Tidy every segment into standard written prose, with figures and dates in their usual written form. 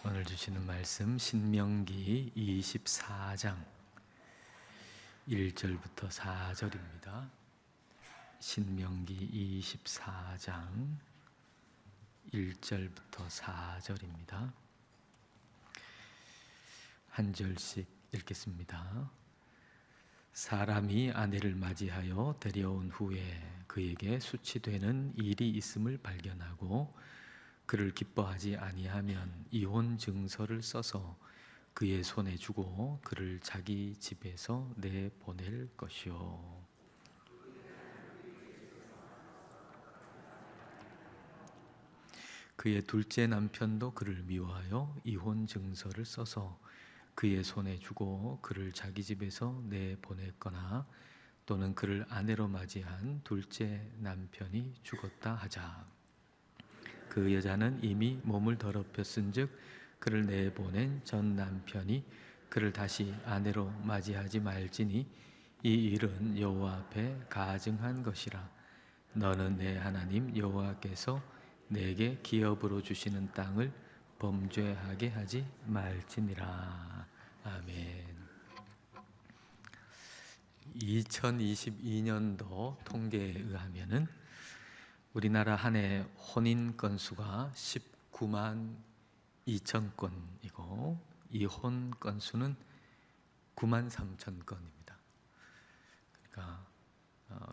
오늘 주시는 말씀 신명기 24장 1절부터 4절입니다. 신명기 24장 1절부터 4절입니다. 한 절씩 읽겠습니다. 사람이 아내를 맞이하여 데려온 후에 그에게 수치되는 일이 있음을 발견하고 그를 기뻐하지 아니하면 이혼 증서를 써서 그의 손에 주고 그를 자기 집에서 내보낼 것이요. 그의 둘째 남편도 그를 미워하여 이혼 증서를 써서 그의 손에 주고 그를 자기 집에서 내보냈거나 또는 그를 아내로 맞이한 둘째 남편이 죽었다 하자. 그 여자는 이미 몸을 더럽혔은즉 그를 내보낸 전 남편이 그를 다시 아내로 맞이하지 말지니 이 일은 여호와 앞에 가증한 것이라. 너는 내 하나님 여호와께서 내게 기업으로 주시는 땅을 범죄하게 하지 말지니라. 아멘. 2022년도 통계에 의하면은 우리나라 한 해 혼인 건수가 19만 2천 건이고 이혼 건수는 9만 3천 건입니다. 그러니까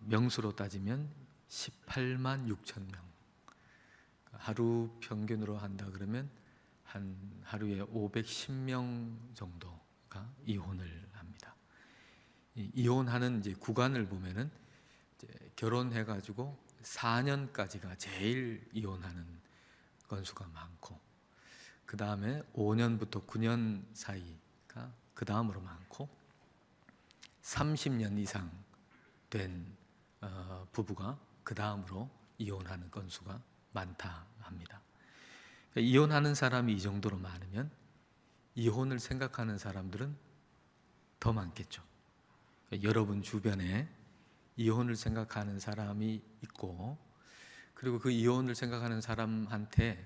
명수로 따지면 18만 6천 명. 하루 평균으로 한다 그러면 한 하루에 510명 정도가 이혼을 합니다. 이혼하는 이제 구간을 보면은 이제 결혼해가지고 4년까지가 제일 이혼하는 건수가 많고, 그 다음에 5년부터 9년 사이가 그 다음으로 많고, 30년 이상 된 부부가 그 다음으로 이혼하는 건수가 많다 합니다. 이혼하는 사람이 이 정도로 많으면 이혼을 생각하는 사람들은 더 많겠죠. 여러분 주변에 이혼을 생각하는 사람이 있고, 그리고 그 이혼을 생각하는 사람한테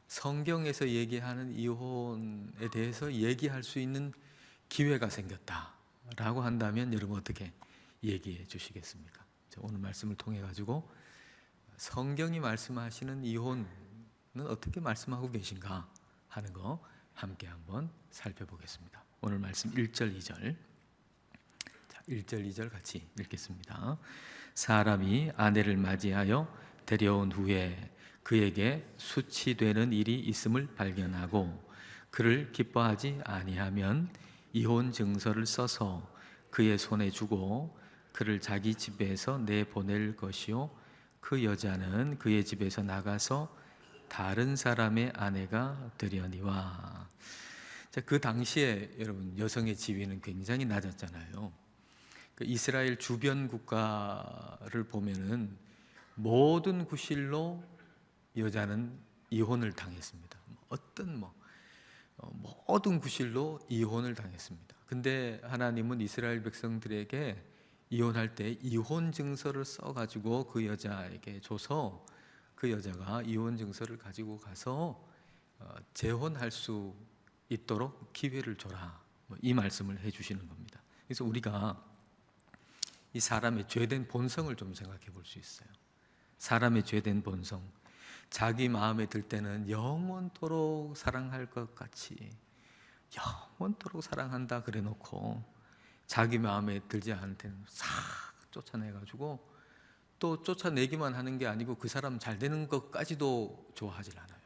성경에서 얘기하는 이혼에 대해서 얘기할 수 있는 기회가 생겼다라고 한다면 여러분 어떻게 얘기해 주시겠습니까? 오늘 말씀을 통해 가지고 성경이 말씀하시는 이혼은 어떻게 말씀하고 계신가 하는 거 함께 한번 살펴보겠습니다. 오늘 말씀 1절 2절 1절 2절 같이 읽겠습니다. 사람이 아내를 맞이하여 데려온 후에 그에게 수치되는 일이 있음을 발견하고 그를 기뻐하지 아니하면 이혼 증서를 써서 그의 손에 주고 그를 자기 집에서 내보낼 것이요 그 여자는 그의 집에서 나가서 다른 사람의 아내가 되려니와. 그 당시에 여러분 여성의 지위는 굉장히 낮았잖아요. 이스라엘 주변 국가를 보면은 모든 구실로 여자는 이혼을 당했습니다. 모든 구실로 이혼을 당했습니다. 근데 하나님은 이스라엘 백성들에게 이혼할 때 이혼 증서를 써가지고 그 여자에게 줘서 그 여자가 이혼 증서를 가지고 가서 재혼할 수 있도록 기회를 줘라, 이 말씀을 해주시는 겁니다. 그래서 우리가 이 사람의 죄된 본성을 좀 생각해 볼 수 있어요. 사람의 죄된 본성, 자기 마음에 들 때는 영원토록 사랑할 것 같이 영원토록 사랑한다 그래 놓고 자기 마음에 들지 않을 때는 싹 쫓아내가지고 또 쫓아내기만 하는 게 아니고 그 사람 잘 되는 것까지도 좋아하질 않아요.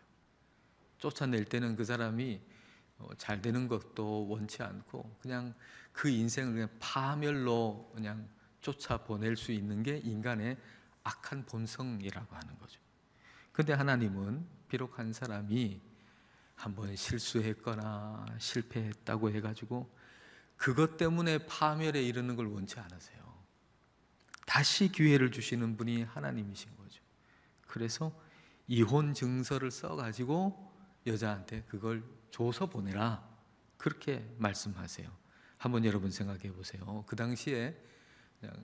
쫓아낼 때는 그 사람이 잘 되는 것도 원치 않고 그냥 그 인생을 그냥 파멸로 그냥 쫓아보낼 수 있는 게 인간의 악한 본성이라고 하는 거죠. 그런데 하나님은 비록 한 사람이 한번 실수했거나 실패했다고 해가지고 그것 때문에 파멸에 이르는 걸 원치 않으세요. 다시 기회를 주시는 분이 하나님이신 거죠. 그래서 이혼 증서를 써가지고 여자한테 그걸 줘서 보내라, 그렇게 말씀하세요. 한번 여러분 생각해 보세요. 그 당시에 그냥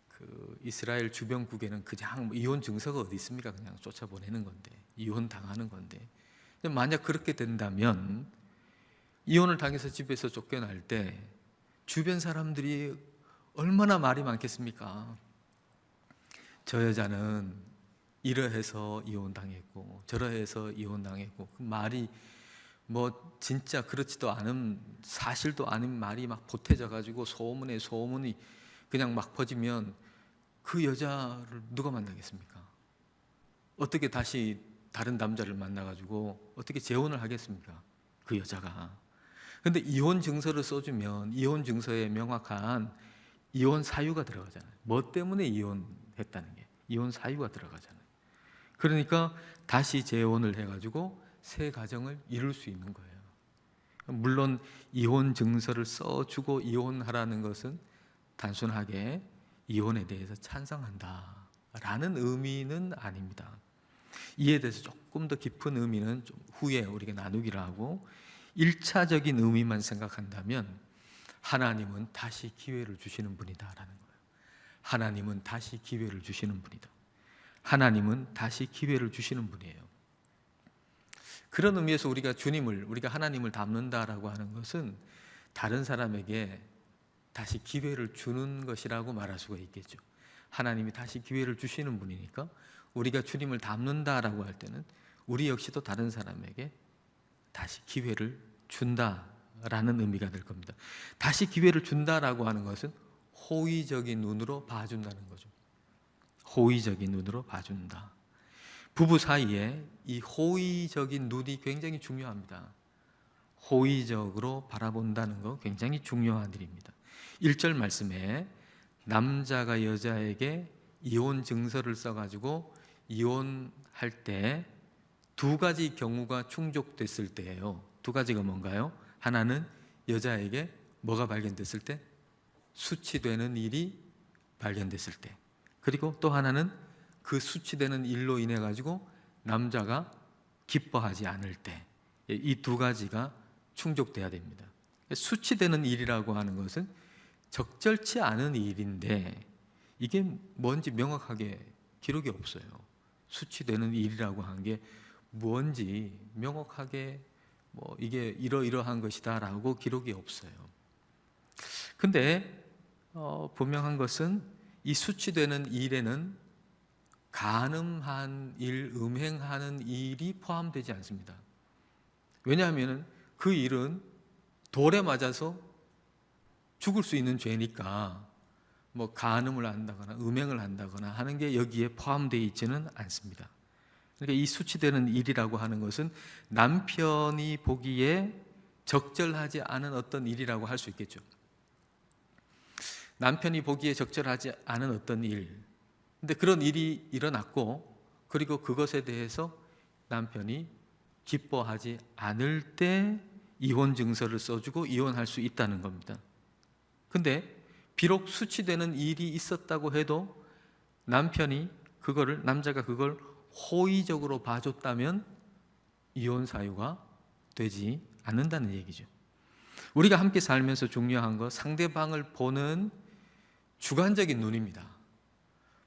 그 이스라엘 주변국에는 그냥 이혼 증서가 어디 있습니까? 그냥 쫓아보내는 건데, 이혼 당하는 건데, 만약 그렇게 된다면 이혼을 당해서 집에서 쫓겨날 때 주변 사람들이 얼마나 말이 많겠습니까? 저 여자는 이러해서 이혼당했고 저러해서 이혼당했고, 그 말이 뭐 진짜 그렇지도 않은, 사실도 아닌 말이 막 보태져 가지고 소문에 소문이 그냥 막 퍼지면 그 여자를 누가 만나겠습니까? 어떻게 다시 다른 남자를 만나 가지고 어떻게 재혼을 하겠습니까? 그 여자가. 근데 이혼 증서를 써주면 이혼 증서에 명확한 이혼 사유가 들어가잖아요. 뭐 때문에 이혼했다는 게 이혼 사유가 들어가잖아요. 그러니까 다시 재혼을 해가지고 새 가정을 이룰 수 있는 거예요. 물론 이혼 증서를 써주고 이혼하라는 것은 단순하게 이혼에 대해서 찬성한다라는 의미는 아닙니다. 이에 대해서 조금 더 깊은 의미는 좀 후에 우리가 나누기로 하고, 1차적인 의미만 생각한다면 하나님은 다시 기회를 주시는 분이다라는 거예요. 하나님은 다시 기회를 주시는 분이다. 하나님은 다시 기회를 주시는 분이에요. 그런 의미에서 우리가 하나님을 닮는다라고 하는 것은 다른 사람에게 다시 기회를 주는 것이라고 말할 수가 있겠죠. 하나님이 다시 기회를 주시는 분이니까 우리가 주님을 닮는다라고 할 때는 우리 역시도 다른 사람에게 다시 기회를 준다라는 의미가 될 겁니다. 다시 기회를 준다라고 하는 것은 호의적인 눈으로 봐준다는 거죠. 호의적인 눈으로 봐준다. 부부 사이에 이 호의적인 눈이 굉장히 중요합니다. 호의적으로 바라본다는 거 굉장히 중요한 일입니다. 1절 말씀에 남자가 여자에게 이혼 증서를 써가지고 이혼할 때 두 가지 경우가 충족됐을 때예요. 두 가지가 뭔가요? 하나는 여자에게 뭐가 발견됐을 때? 수치되는 일이 발견됐을 때. 그리고 또 하나는 그 수치되는 일로 인해 가지고 남자가 기뻐하지 않을 때. 이 두 가지가 충족돼야 됩니다. 수치되는 일이라고 하는 것은 적절치 않은 일인데 이게 뭔지 명확하게 기록이 없어요. 수치되는 일이라고 하는 게 뭔지 명확하게 뭐 이게 이러이러한 것이다라고 기록이 없어요. 근데 분명한 것은 이 수치되는 일에는 간음한 일, 음행하는 일이 포함되지 않습니다. 왜냐하면 그 일은 돌에 맞아서 죽을 수 있는 죄니까 뭐 간음을 한다거나 음행을 한다거나 하는 게 여기에 포함되어 있지는 않습니다. 그러니까 이 수치되는 일이라고 하는 것은 남편이 보기에 적절하지 않은 어떤 일이라고 할 수 있겠죠. 남편이 보기에 적절하지 않은 어떤 일, 근데 그런 일이 일어났고 그리고 그것에 대해서 남편이 기뻐하지 않을 때 이혼 증서를 써주고 이혼할 수 있다는 겁니다. 근데 비록 수치되는 일이 있었다고 해도 남자가 그걸 호의적으로 봐줬다면 이혼 사유가 되지 않는다는 얘기죠. 우리가 함께 살면서 중요한 거, 상대방을 보는 주관적인 눈입니다.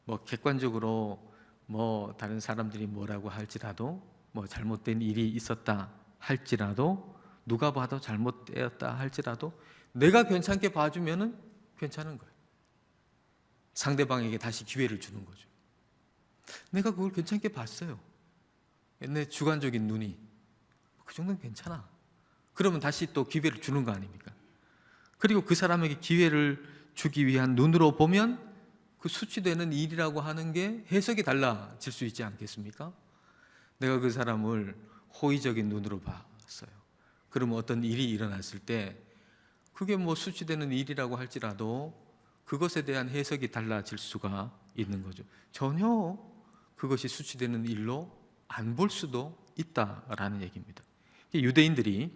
뭐 객관적으로 뭐 다른 사람들이 뭐라고 할지라도, 뭐 잘못된 일이 있었다 할지라도, 누가 봐도 잘못되었다 할지라도 내가 괜찮게 봐주면은 괜찮은 거예요. 상대방에게 다시 기회를 주는 거죠. 내가 그걸 괜찮게 봤어요. 내 주관적인 눈이 그 정도는 괜찮아. 그러면 다시 또 기회를 주는 거 아닙니까? 그리고 그 사람에게 기회를 주기 위한 눈으로 보면 그 수치되는 일이라고 하는 게 해석이 달라질 수 있지 않겠습니까? 내가 그 사람을 호의적인 눈으로 봤어요. 그러면 어떤 일이 일어났을 때 그게 뭐 수치되는 일이라고 할지라도 그것에 대한 해석이 달라질 수가 있는 거죠. 전혀 그것이 수치되는 일로 안 볼 수도 있다라는 얘기입니다. 유대인들이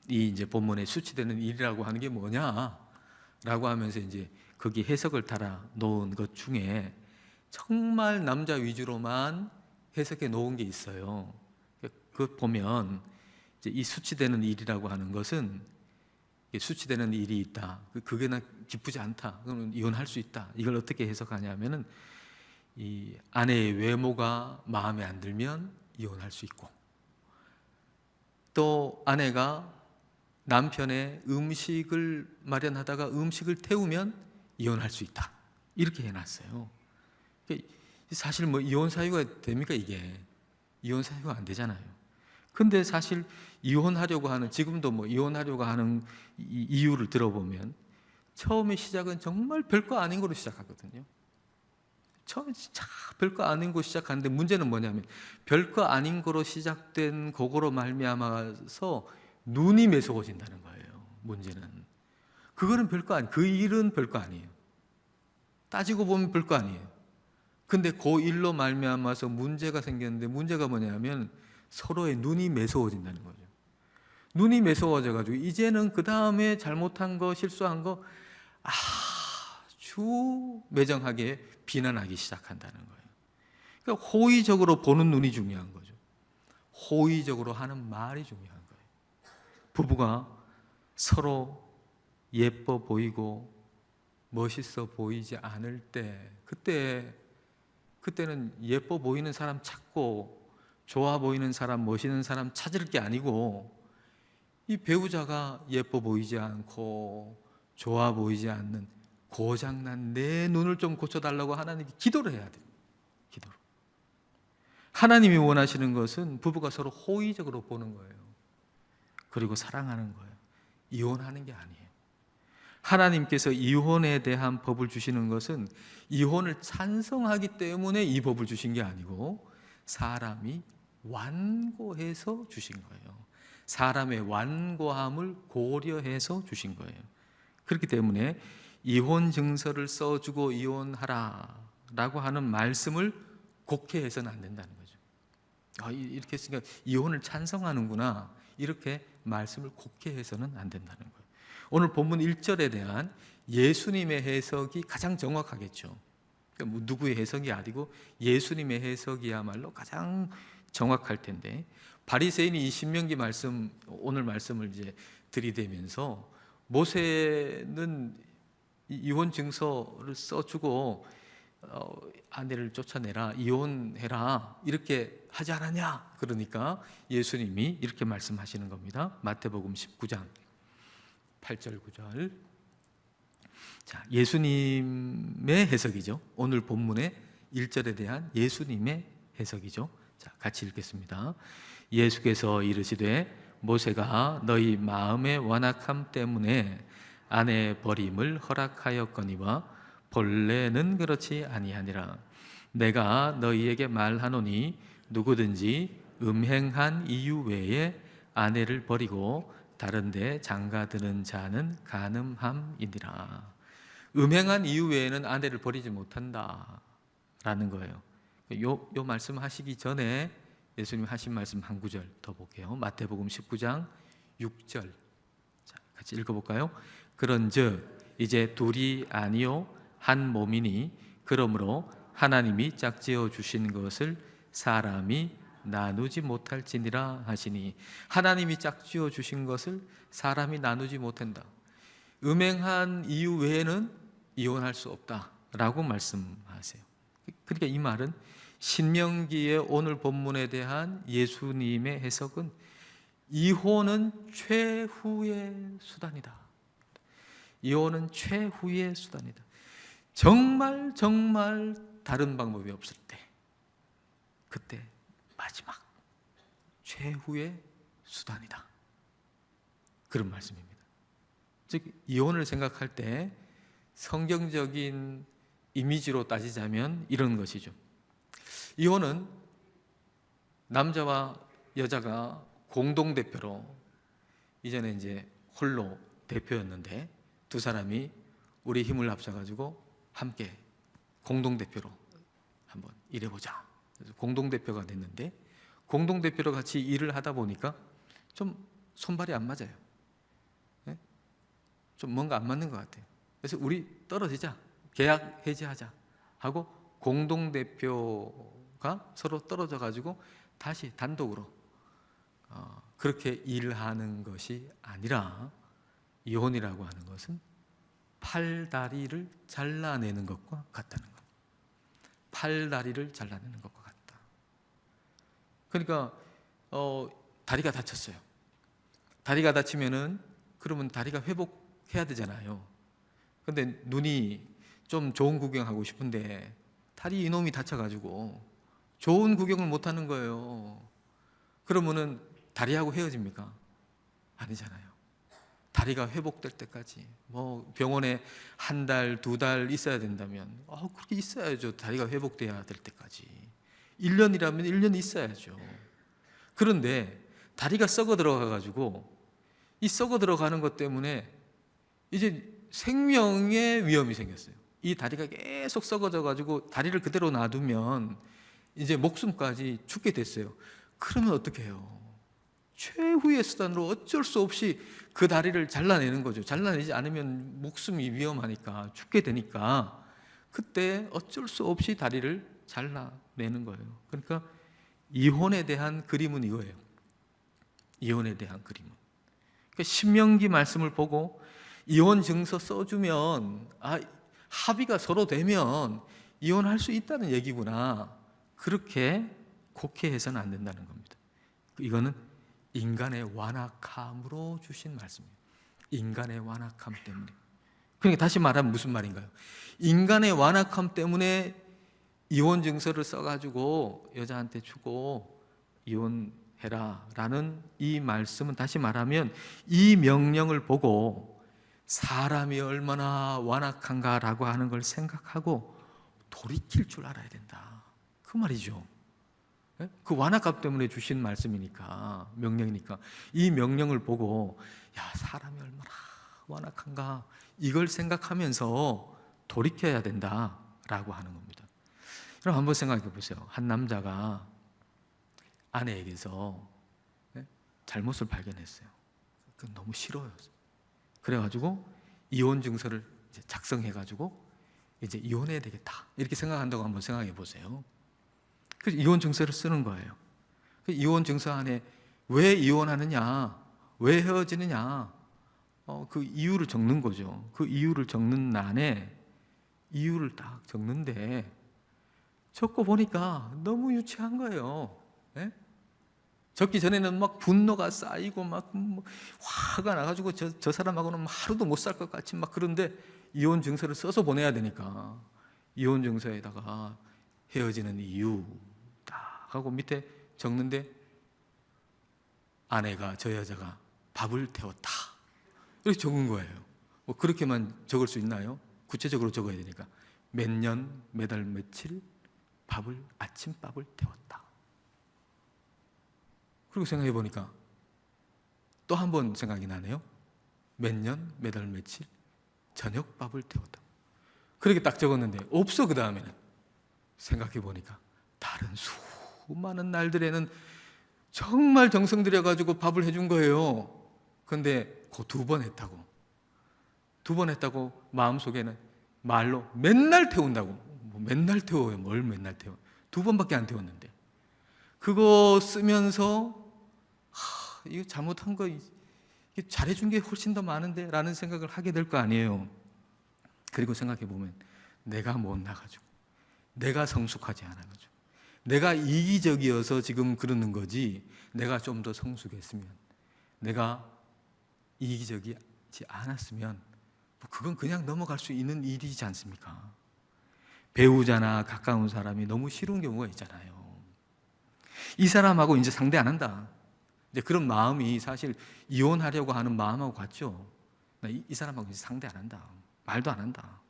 이 이제 본문에 수치되는 일이라고 하는 게 뭐냐라고 하면서 이제 거기 해석을 달아 놓은 것 중에 정말 남자 위주로만 해석해 놓은 게 있어요. 그 보면 이제 이 수치되는 일이라고 하는 것은 수치되는 일이 있다. 그게 나 기쁘지 않다. 그러면 이혼할 수 있다. 이걸 어떻게 해석하냐면은 이 아내의 외모가 마음에 안 들면 이혼할 수 있고, 또 아내가 남편의 음식을 마련하다가 음식을 태우면 이혼할 수 있다. 이렇게 해놨어요. 사실 뭐 이혼 사유가 됩니까? 이게 이혼 사유가 안 되잖아요. 근데 사실 이혼하려고 하는, 지금도 뭐 이혼하려고 하는 이유를 들어보면 처음에 시작은 정말 별거 아닌 거로 시작하거든요. 처음에 진짜 별거 아닌 거 시작하는데 문제는 뭐냐면 별거 아닌 거로 시작된 그거로 말미암아서 눈이 매서워진다는 거예요. 문제는 그거는 별거 아니, 그 일은 별거 아니에요. 따지고 보면 별거 아니에요. 근데 그 일로 말미암아서 문제가 생겼는데 문제가 뭐냐면 서로의 눈이 매서워진다는 거죠. 눈이 매서워져 가지고 이제는 그 다음에 잘못한 거, 실수한 거 아주 매정하게 비난하기 시작한다는 거예요. 그러니까 호의적으로 보는 눈이 중요한 거죠. 호의적으로 하는 말이 중요한 거예요. 부부가 서로 예뻐 보이고 멋있어 보이지 않을 때, 그때는 예뻐 보이는 사람 찾고 좋아 보이는 사람, 멋있는 사람 찾을 게 아니고 이 배우자가 예뻐 보이지 않고 좋아 보이지 않는 고장난 내 눈을 좀 고쳐달라고 하나님께 기도를 해야 돼요. 기도로. 하나님이 원하시는 것은 부부가 서로 호의적으로 보는 거예요. 그리고 사랑하는 거예요. 이혼하는 게 아니에요. 하나님께서 이혼에 대한 법을 주시는 것은 이혼을 찬성하기 때문에 이 법을 주신 게 아니고 사람이 완고해서 주신 거예요. 사람의 완고함을 고려해서 주신 거예요. 그렇기 때문에 이혼 증서를 써주고 이혼하라 라고 하는 말씀을 곡해해서는 안 된다는 거죠. 이렇게 했으니까 이혼을 찬성하는구나, 이렇게 말씀을 곡해해서는 안 된다는 거예요. 오늘 본문 1절에 대한 예수님의 해석이 가장 정확하겠죠. 그러니까 뭐 누구의 해석이 아니고 예수님의 해석이야말로 가장 정확할 텐데, 바리새인이 이 신명기 말씀, 오늘 말씀을 이제 들이대면서 모세는 이혼 증서를 써주고 아내를 쫓아내라, 이혼해라 이렇게 하지 않았냐? 그러니까 예수님이 이렇게 말씀하시는 겁니다. 마태복음 19장 8절 9절. 자, 예수님의 해석이죠. 오늘 본문의 1절에 대한 예수님의 해석이죠. 자, 같이 읽겠습니다. 예수께서 이르시되 모세가 너희 마음의 완악함 때문에 아내 버림을 허락하였거니와 본래는 그렇지 아니하니라. 내가 너희에게 말하노니 누구든지 음행한 이유 외에 아내를 버리고 다른 데 장가드는 자는 간음함이니라. 음행한 이유 외에는 아내를 버리지 못한다라는 거예요. 요 말씀 하시기 전에 예수님 하신 말씀 한 구절 더 볼게요. 마태복음 19장 6절. 자, 같이 읽어볼까요? 그런즉 이제 둘이 아니요 한 몸이니 그러므로 하나님이 짝지어 주신 것을 사람이 나누지 못할지니라 하시니, 하나님이 짝지어 주신 것을 사람이 나누지 못한다. 음행한 이유 외에는 이혼할 수 없다라고 말씀하세요. 그러니까 이 말은 신명기의 오늘 본문에 대한 예수님의 해석은 이혼은 최후의 수단이다. 이혼은 최후의 수단이다. 정말 다른 방법이 없을 때, 그때 마지막 최후의 수단이다. 그런 말씀입니다. 즉 이혼을 생각할 때 성경적인 이미지로 따지자면 이런 것이죠. 이혼은 남자와 여자가 공동대표로, 이전에 이제 홀로 대표였는데 두 사람이 우리 힘을 합쳐가지고 함께 공동대표로 한번 일해보자. 그래서 공동대표가 됐는데, 공동대표로 같이 일을 하다 보니까 좀 손발이 안 맞아요. 네? 좀 뭔가 안 맞는 것 같아요. 그래서 우리 떨어지자, 계약 해지하자 하고 공동대표가 서로 떨어져 가지고 다시 단독으로 그렇게 일하는 것이 아니라, 이혼이라고 하는 것은 팔다리를 잘라내는 것과 같다는 것. 팔다리를 잘라내는 것과 같다. 그러니까 다리가 다쳤어요. 다리가 다치면은 그러면 다리가 회복해야 되잖아요. 근데 눈이 좀 좋은 구경하고 싶은데 다리 이놈이 다쳐가지고 좋은 구경을 못 하는 거예요. 그러면은 다리하고 헤어집니까? 아니잖아요. 다리가 회복될 때까지 뭐 병원에 한 달, 두 달 있어야 된다면 그렇게 있어야죠. 다리가 회복돼야 될 때까지. 1년이라면 1년 있어야죠. 그런데 다리가 썩어 들어가가지고 이 썩어 들어가는 것 때문에 이제 생명의 위험이 생겼어요. 이 다리가 계속 썩어져 가지고 다리를 그대로 놔두면 이제 목숨까지 죽게 됐어요. 그러면 어떻게 해요? 최후의 수단으로 어쩔 수 없이 그 다리를 잘라내는 거죠. 잘라내지 않으면 목숨이 위험하니까 죽게 되니까 그때 어쩔 수 없이 다리를 잘라내는 거예요. 그러니까 이혼에 대한 그림은 이거예요. 이혼에 대한 그림은. 그러니까 신명기 말씀을 보고 이혼 증서 써주면 합의가 서로 되면 이혼할 수 있다는 얘기구나. 그렇게 곡해해서는 안 된다는 겁니다. 이거는 인간의 완악함으로 주신 말씀이에요. 인간의 완악함 때문에. 그러니까 다시 말하면 무슨 말인가요? 인간의 완악함 때문에 이혼 증서를 써가지고 여자한테 주고 이혼해라 라는 이 말씀은 다시 말하면 이 명령을 보고 사람이 얼마나 완악한가라고 하는 걸 생각하고 돌이킬 줄 알아야 된다. 그 말이죠. 그 완악함 때문에 주신 말씀이니까, 명령이니까 이 명령을 보고 사람이 얼마나 완악한가 이걸 생각하면서 돌이켜야 된다라고 하는 겁니다. 그럼 한번 생각해 보세요. 한 남자가 아내에게서 잘못을 발견했어요. 그건 너무 싫어요. 그래가지고 이혼 증서를 이제 작성해가지고 이제 이혼해야 되겠다 이렇게 생각한다고 한번 생각해 보세요. 그래서 이혼 증서를 쓰는 거예요. 그 이혼 증서 안에 왜 이혼하느냐, 왜 헤어지느냐, 그 이유를 적는 거죠. 그 이유를 적는 난에 이유를 딱 적는데 적고 보니까 너무 유치한 거예요. 네? 적기 전에는 막 분노가 쌓이고 막 화가 나가지고 저 사람하고는 하루도 못 살 것 같이 막 그런데 이혼 증서를 써서 보내야 되니까 이혼 증서에다가 헤어지는 이유 딱 하고 밑에 적는데 아내가 저 여자가 밥을 태웠다 이렇게 적은 거예요. 뭐 그렇게만 적을 수 있나요? 구체적으로 적어야 되니까 몇 년, 몇 월, 며칠 아침밥을 태웠다. 그리고 생각해 보니까 또 한 번 생각이 나네요. 몇 년, 몇 월, 며칠 저녁밥을 태웠다. 그렇게 딱 적었는데 없어. 그 다음에는 생각해 보니까 다른 수많은 날들에는 정말 정성 들여가지고 밥을 해준 거예요. 근데 그 두 번 했다고. 두 번 했다고 마음속에는 말로 맨날 태운다고. 뭐 맨날 태워요. 뭘 맨날 태워. 두 번밖에 안 태웠는데. 그거 쓰면서 이거 잘못한 거 잘해준 게 훨씬 더 많은데 라는 생각을 하게 될 거 아니에요. 그리고 생각해 보면 내가 못나가지고 내가 성숙하지 않아가지고 내가 이기적이어서 지금 그러는 거지 내가 좀 더 성숙했으면 내가 이기적이지 않았으면 그건 그냥 넘어갈 수 있는 일이지 않습니까? 배우자나 가까운 사람이 너무 싫은 경우가 있잖아요. 이 사람하고 이제 상대 안 한다. 이제 그런 마음이 사실 이혼하려고 하는 마음하고 같죠. 이 사람하고 이제 상대 안 한다. 말도 안 한다.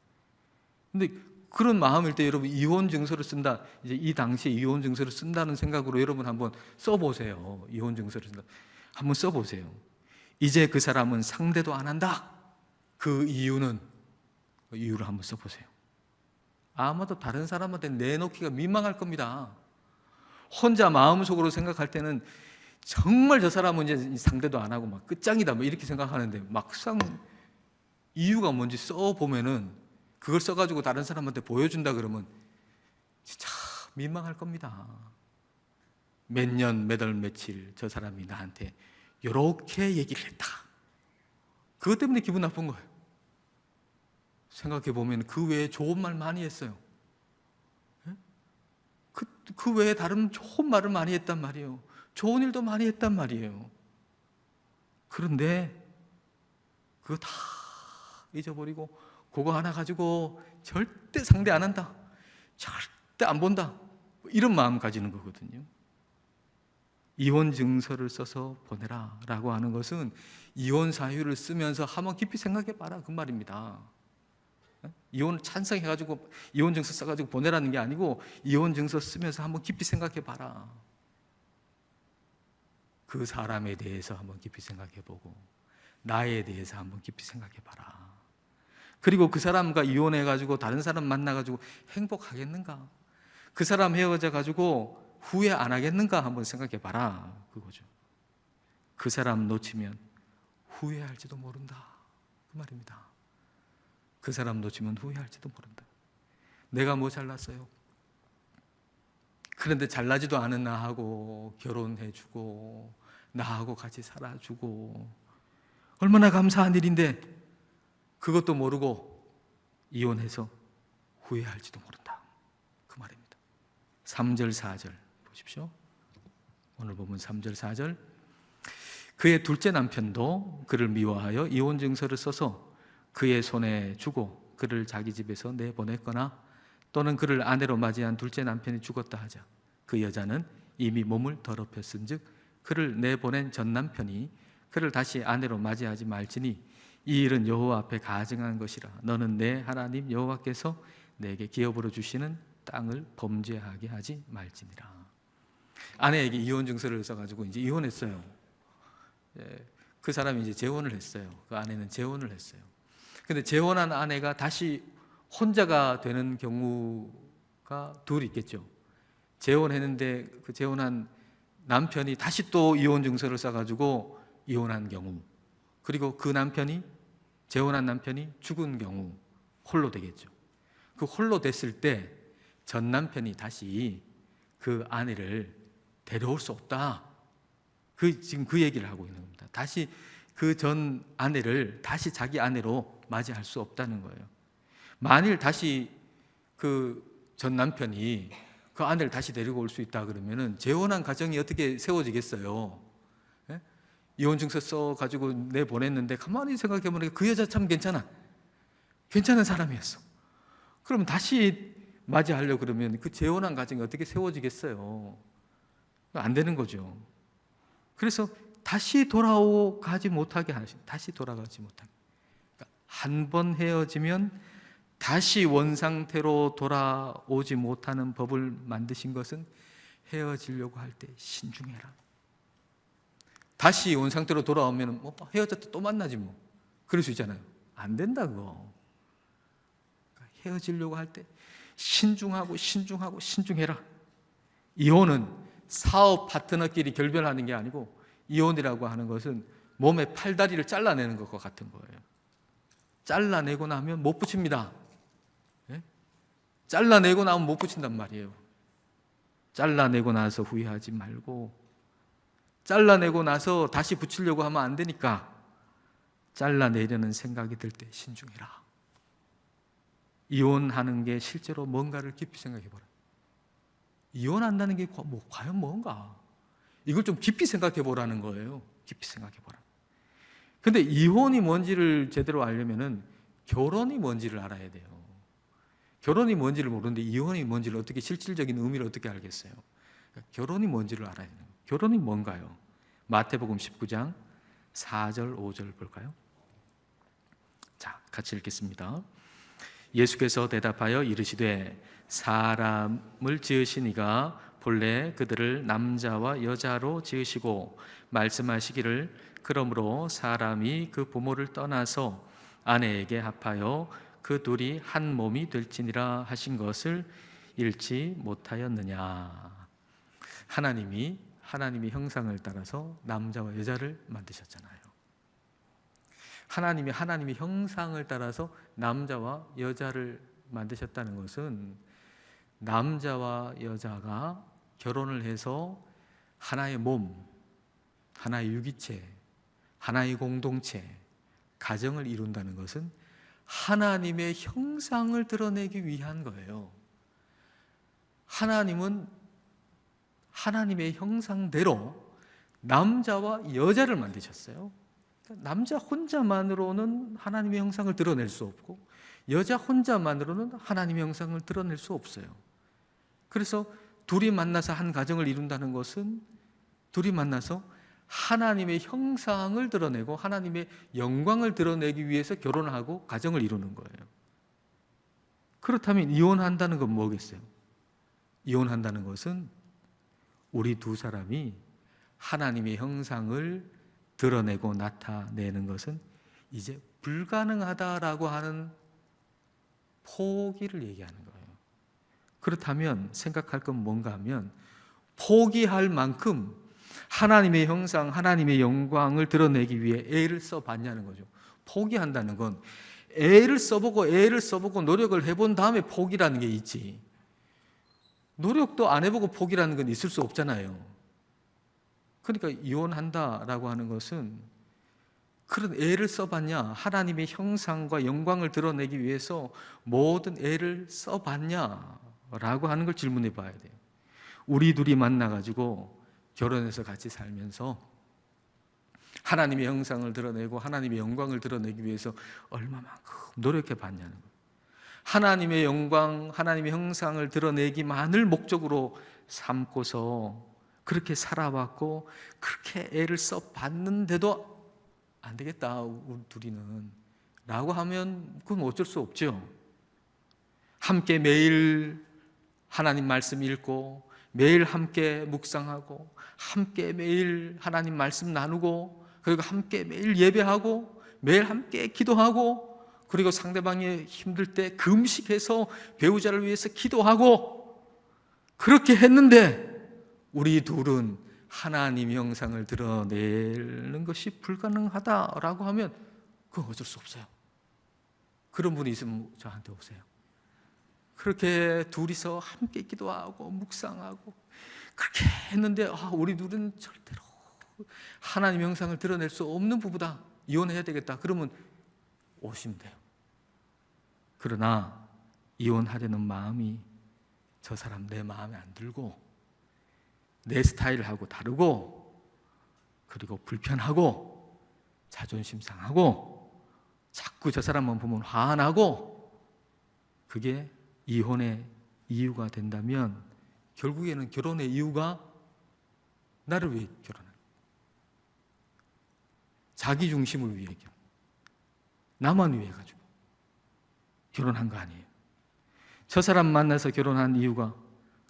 근데 그런 마음일 때 여러분 이혼 증서를 쓴다. 이제 이 당시에 이혼 증서를 쓴다는 생각으로 여러분 한번 써보세요. 이혼 증서를 쓴다. 한번 써보세요. 이제 그 사람은 상대도 안 한다. 그 이유를 한번 써보세요. 아마도 다른 사람한테 내놓기가 민망할 겁니다. 혼자 마음속으로 생각할 때는 정말 저 사람은 이제 상대도 안 하고 막 끝장이다 뭐 이렇게 생각하는데 막상 이유가 뭔지 써보면은 그걸 써가지고 다른 사람한테 보여준다 그러면 진짜 민망할 겁니다. 몇 년, 몇 월, 며칠 저 사람이 나한테 이렇게 얘기를 했다. 그것 때문에 기분 나쁜 거예요. 생각해보면 그 외에 좋은 말 많이 했어요. 그 외에 다른 좋은 말을 많이 했단 말이에요. 좋은 일도 많이 했단 말이에요. 그런데 그거 다 잊어버리고 그거 하나 가지고 절대 상대 안 한다, 절대 안 본다, 이런 마음 가지는 거거든요. 이혼 증서를 써서 보내라 라고 하는 것은 이혼 사유를 쓰면서 한번 깊이 생각해 봐라, 그 말입니다. 이혼 찬성해가지고 이혼 증서 써가지고 보내라는 게 아니고, 이혼 증서 쓰면서 한번 깊이 생각해 봐라. 그 사람에 대해서 한번 깊이 생각해 보고 나에 대해서 한번 깊이 생각해 봐라. 그리고 그 사람과 이혼해가지고 다른 사람 만나가지고 행복하겠는가? 그 사람 헤어져가지고 후회 안 하겠는가? 한번 생각해 봐라, 그거죠. 그 사람 놓치면 후회할지도 모른다, 그 말입니다. 그 사람 놓치면 후회할지도 모른다. 내가 뭐 잘났어요? 그런데 잘나지도 않은 나하고 결혼해주고 나하고 같이 살아주고 얼마나 감사한 일인데, 그것도 모르고 이혼해서 후회할지도 모른다, 그 말입니다. 3절 4절 보십시오. 오늘 보면 3절 4절. 그의 둘째 남편도 그를 미워하여 이혼 증서를 써서 그의 손에 주고 그를 자기 집에서 내보냈거나, 또는 그를 아내로 맞이한 둘째 남편이 죽었다 하자 그 여자는 이미 몸을 더럽혔은즉 그를 내보낸 전 남편이 그를 다시 아내로 맞이하지 말지니 이 일은 여호와 앞에 가증한 것이라. 너는 내 하나님 여호와께서 내게 기업으로 주시는 땅을 범죄하게 하지 말지니라. 아내에게 이혼 증서를 써가지고 이제 이혼했어요. 그 사람이 이제 재혼을 했어요. 그 아내는 재혼을 했어요. 근데 재혼한 아내가 다시 혼자가 되는 경우가 둘 있겠죠. 재혼했는데 그 재혼한 남편이 다시 또 이혼 증서를 써가지고 이혼한 경우, 그리고 그 남편이, 재혼한 남편이 죽은 경우 홀로 되겠죠. 그 홀로 됐을 때 전 남편이 다시 그 아내를 데려올 수 없다, 지금 그 얘기를 하고 있는 겁니다. 다시 그 전 아내를 다시 자기 아내로 맞이할 수 없다는 거예요. 만일 다시 그 전 남편이 그 아내를 다시 데리고 올 수 있다 그러면은 재혼한 가정이 어떻게 세워지겠어요? 예? 이혼 증서 써가지고 내보냈는데 가만히 생각해보니까 그 여자 참 괜찮은 사람이었어. 그럼 다시 맞이하려고 그러면 그 재혼한 가정이 어떻게 세워지겠어요? 안 되는 거죠. 그래서 다시 돌아가지 못하게 하시고, 다시 돌아가지 못하게. 그러니까 한 번 헤어지면 다시 원상태로 돌아오지 못하는 법을 만드신 것은 헤어지려고 할 때 신중해라. 다시 원상태로 돌아오면 뭐 헤어졌다 또 만나지 뭐, 그럴 수 있잖아요. 안 된다 그거. 그러니까 헤어지려고 할 때 신중해라. 이혼은 사업 파트너끼리 결별하는 게 아니고, 이혼이라고 하는 것은 몸의 팔다리를 잘라내는 것과 같은 거예요. 잘라내고 나면 못 붙입니다. 예? 잘라내고 나면 못 붙인단 말이에요. 잘라내고 나서 후회하지 말고, 잘라내고 나서 다시 붙이려고 하면 안 되니까 잘라내려는 생각이 들 때 신중해라. 이혼하는 게 실제로 뭔가를 깊이 생각해 보라. 이혼한다는 게 과연 뭔가? 이걸 좀 깊이 생각해 보라는 거예요. 깊이 생각해 보라. 근데 이혼이 뭔지를 제대로 알려면은 결혼이 뭔지를 알아야 돼요. 결혼이 뭔지를 모르는데 이혼이 뭔지를 어떻게, 실질적인 의미를 어떻게 알겠어요? 그러니까 결혼이 뭔지를 알아야 돼요. 결혼이 뭔가요? 마태복음 19장 4절 5절 볼까요? 자, 같이 읽겠습니다. 예수께서 대답하여 이르시되 사람을 지으신 이가 본래 그들을 남자와 여자로 지으시고 말씀하시기를 그러므로 사람이 그 부모를 떠나서 아내에게 합하여 그 둘이 한 몸이 될지니라 하신 것을 읽지 못하였느냐. 하나님이 형상을 따라서 남자와 여자를 만드셨잖아요. 하나님의 형상을 따라서 남자와 여자를 만드셨다는 것은 남자와 여자가 결혼을 해서 하나의 몸, 하나의 유기체, 하나의 공동체, 가정을 이룬다는 것은 하나님의 형상을 드러내기 위한 거예요. 하나님은 하나님의 형상대로 남자와 여자를 만드셨어요. 남자 혼자만으로는 하나님의 형상을 드러낼 수 없고 여자 혼자만으로는 하나님의 형상을 드러낼 수 없어요. 그래서 둘이 만나서 한 가정을 이룬다는 것은 둘이 만나서 하나님의 형상을 드러내고 하나님의 영광을 드러내기 위해서 결혼하고 가정을 이루는 거예요. 그렇다면 이혼한다는 건 뭐겠어요? 이혼한다는 것은 우리 두 사람이 하나님의 형상을 드러내고 나타내는 것은 이제 불가능하다라고 하는 포기를 얘기하는 거예요. 그렇다면 생각할 건 뭔가 하면 포기할 만큼 하나님의 형상, 하나님의 영광을 드러내기 위해 애를 써봤냐는 거죠. 포기한다는 건 애를 써보고 노력을 해본 다음에 포기라는 게 있지. 노력도 안 해보고 포기라는 건 있을 수 없잖아요. 그러니까 이혼한다라고 하는 것은 그런 애를 써봤냐? 하나님의 형상과 영광을 드러내기 위해서 모든 애를 써봤냐라고 하는 걸 질문해 봐야 돼요. 우리 둘이 만나가지고 결혼해서 같이 살면서 하나님의 형상을 드러내고 하나님의 영광을 드러내기 위해서 얼마만큼 노력해 봤냐는 거예요. 하나님의 영광, 하나님의 형상을 드러내기만을 목적으로 삼고서 그렇게 살아왔고 그렇게 애를 써봤는데도 안 되겠다 우리 둘이는 라고 하면 그건 어쩔 수 없죠. 함께 매일 하나님 말씀 읽고 매일 함께 묵상하고 함께 매일 하나님 말씀 나누고 그리고 함께 매일 예배하고 매일 함께 기도하고 그리고 상대방이 힘들 때 금식해서 배우자를 위해서 기도하고 그렇게 했는데 우리 둘은 하나님의 형상을 드러내는 것이 불가능하다라고 하면 그건 어쩔 수 없어요. 그런 분이 있으면 저한테 오세요. 그렇게 둘이서 함께 기도하고 묵상하고 그렇게 했는데 우리 둘은 절대로 하나님의 형상을 드러낼 수 없는 부부다. 이혼해야 되겠다. 그러면 오시면 돼요. 그러나 이혼하려는 마음이 저 사람 내 마음에 안 들고 내 스타일하고 다르고 그리고 불편하고 자존심 상하고 자꾸 저 사람만 보면 화나고 그게 이혼의 이유가 된다면 결국에는 결혼의 이유가 나를 위해 결혼한 자기 중심을 위해 결혼 나만 위해 가지고 결혼한 거 아니에요. 저 사람 만나서 결혼한 이유가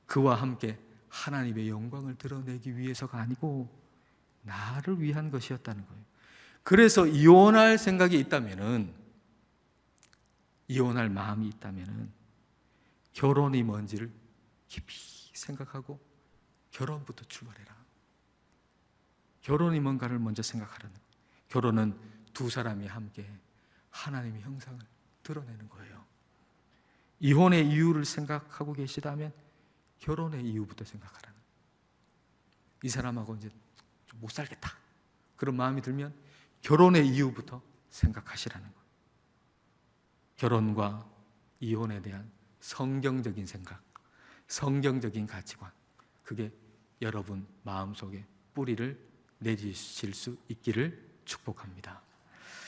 그와 함께 하나님의 영광을 드러내기 위해서가 아니고 나를 위한 것이었다는 거예요. 그래서 이혼할 생각이 있다면은 이혼할 마음이 있다면은 결혼이 뭔지를 깊이 생각하고 결혼부터 출발해라. 결혼이 뭔가를 먼저 생각하라는 거예요. 결혼은 두 사람이 함께 하나님의 형상을 드러내는 거예요. 이혼의 이유를 생각하고 계시다면 결혼의 이유부터 생각하라는 거예요. 이 사람하고 이제 못 살겠다 그런 마음이 들면 결혼의 이유부터 생각하시라는 거예요. 결혼과 이혼에 대한 성경적인 생각, 성경적인 가치관 그게 여러분 마음속에 뿌리를 내리실 수 있기를 축복합니다.